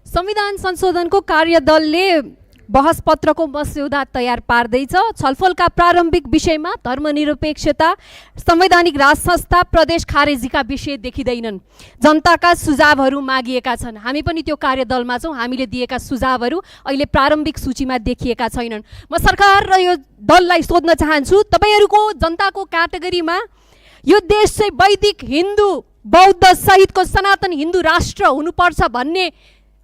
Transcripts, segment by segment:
संविधान संशोधनको कार्यदलले बहस पत्रको मस्यौदा तयार पार्दैछ। छलफलका प्रारम्भिक विषयमा धर्मनिरपेक्षता, संवैधानिक राज संस्था, प्रदेश खारेजीका विषय देखिँदैनन्। जनताका सुझावहरू मागिएका छन्। हामी पनि त्यो कार्यदलमा छौँ। हामीले दिएका सुझावहरू अहिले प्रारम्भिक सूचीमा देखिएका छैनन्। म सरकार र यो दललाई सोध्न चाहन्छु, तपाईहरूको जनताको क्याटेगोरीमा यो देश चाहिँ वैदिक हिन्दू बौद्ध सहितको सनातन हिन्दू राष्ट्र हुनुपर्छ भन्ने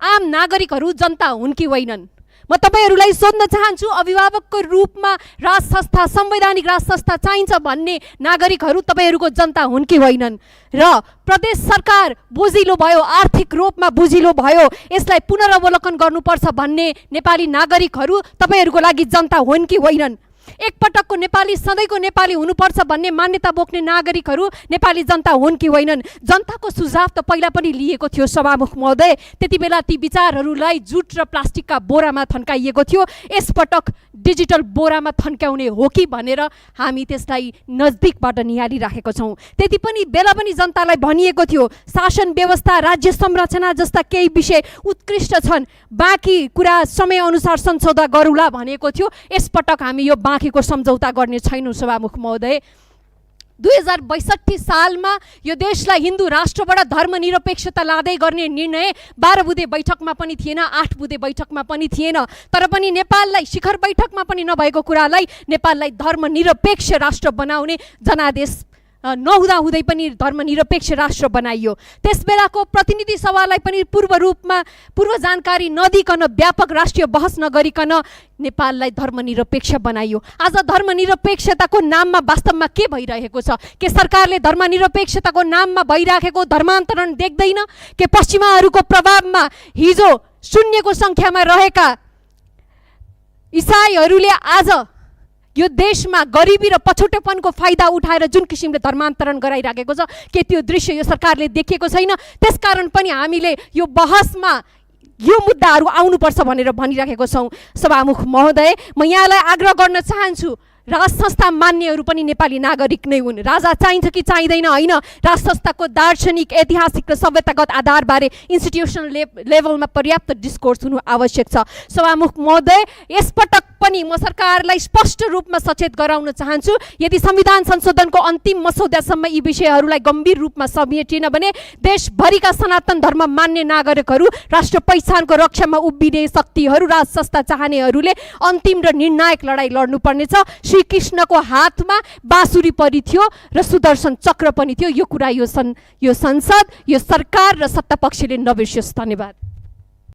आम नागरिकहरू जनता हुन् कि होइनन्? म तपाईहरूलाई सोध्न चाहन्छु, अभिभावकको रूपमा राज संस्था, संवैधानिक राज संस्था चाहिन्छ भन्ने नागरिकहरू तपाईहरूको जनता हुन् कि होइनन्? र प्रदेश सरकार बुझिलो भयो, आर्थिक रूपमा बुझिलो भयो, यसलाई पुनरावलोकन गर्नुपर्छ भन्ने नेपाली नागरिकहरू तपाईहरूको लागि जनता हुन् कि होइनन्? एकपटकको नेपाली सधैँको नेपाली हुनुपर्छ भन्ने मान्यता बोक्ने नागरिकहरू नेपाली जनता हुन् कि होइनन्? जनताको सुझाव त पहिला पनि लिएको थियो सभामुख महोदय। त्यति बेला ती विचारहरूलाई जुट र प्लास्टिकका बोरामा थन्काइएको थियो। यसपटक डिजिटल बोरामा थन्काउने हो कि भनेर हामी त्यसलाई नजदिकबाट निहालिराखेको छौँ। त्यति पनि बेला पनि जनतालाई भनिएको थियो शासन व्यवस्था, राज्य संरचना जस्ता केही विषय उत्कृष्ट छन्, बाँकी कुरा समयअनुसार संशोधन गरौँला भनेको थियो। यसपटक हामी यो बाँकीको सम्झौता गर्ने छैनौँ सभामुख महोदय। 2062 सालमा यो देशलाई हिन्दू राष्ट्रबाट धर्मनिरपेक्षता लाँदै गर्ने निर्णय 12 बुँदे बैठकमा पनि थिएन, 8 बुँदे बैठकमा पनि थिएन। तर पनि नेपाललाई शिखर बैठकमा पनि नभएको कुरालाई नेपाललाई धर्मनिरपेक्ष राष्ट्र बनाउने जनादेश नहुँदा हुँदै पनि धर्मनिरपेक्ष राष्ट्र बनाइयो। त्यसबेलाको प्रतिनिधि सभालाई पनि पूर्व जानकारी नदिकन, व्यापक राष्ट्रिय बहस नगरिकन नेपाललाई धर्मनिरपेक्ष बनाइयो। आज धर्मनिरपेक्षताको नाममा वास्तवमा के भइरहेको छ? के सरकारले धर्मनिरपेक्षताको नाममा भइराखेको धर्मान्तरण देख्दैन? के पश्चिमाहरूको प्रभावमा हिजो शून्यको सङ्ख्यामा रहेका इसाईहरूले आज यो देशमा गरिबी र पछौटेपनको फाइदा उठाएर जुन किसिमले धर्मान्तरण गराइराखेको छ, के त्यो दृश्य यो सरकारले देखेको छैन? त्यसकारण पनि हामीले यो बहसमा यो मुद्दाहरू आउनुपर्छ भनेर भनिराखेको छौँ सभामुख महोदय। म यहाँलाई आग्रह गर्न चाहन्छु, राज संस्था मान्नेहरू पनि नेपाली नागरिक नै हुन्। राजा चाहिन्छ कि चाहिँदैन होइन, राज संस्थाको दार्शनिक, ऐतिहासिक र सभ्यतागत आधारबारे इन्स्टिट्युसनल लेभलमा पर्याप्त डिस्कोर्स हुनु आवश्यक छ। सभामुख महोदय, यसपटक पनि म सरकारलाई स्पष्ट रूपमा सचेत गराउन चाहन्छु, यदि संविधान संशोधनको अन्तिम मसौदासम्म यी विषयहरूलाई गम्भीर रूपमा समेटिएन भने देशभरिका सनातन धर्म मान्ने नागरिकहरू, राष्ट्र पहिचानको रक्षामा उभिने शक्तिहरू, राज संस्था चाहनेहरूले अन्तिम र निर्णायक लडाइँ लड्नुपर्नेछ। श्रीकृष्णको हातमा बाँसुरी पनि थियो र सुदर्शन चक्र पनि थियो। यो कुरा यो संसद, यो सरकार र सत्तापक्षले नबिर्सियोस्। धन्यवाद।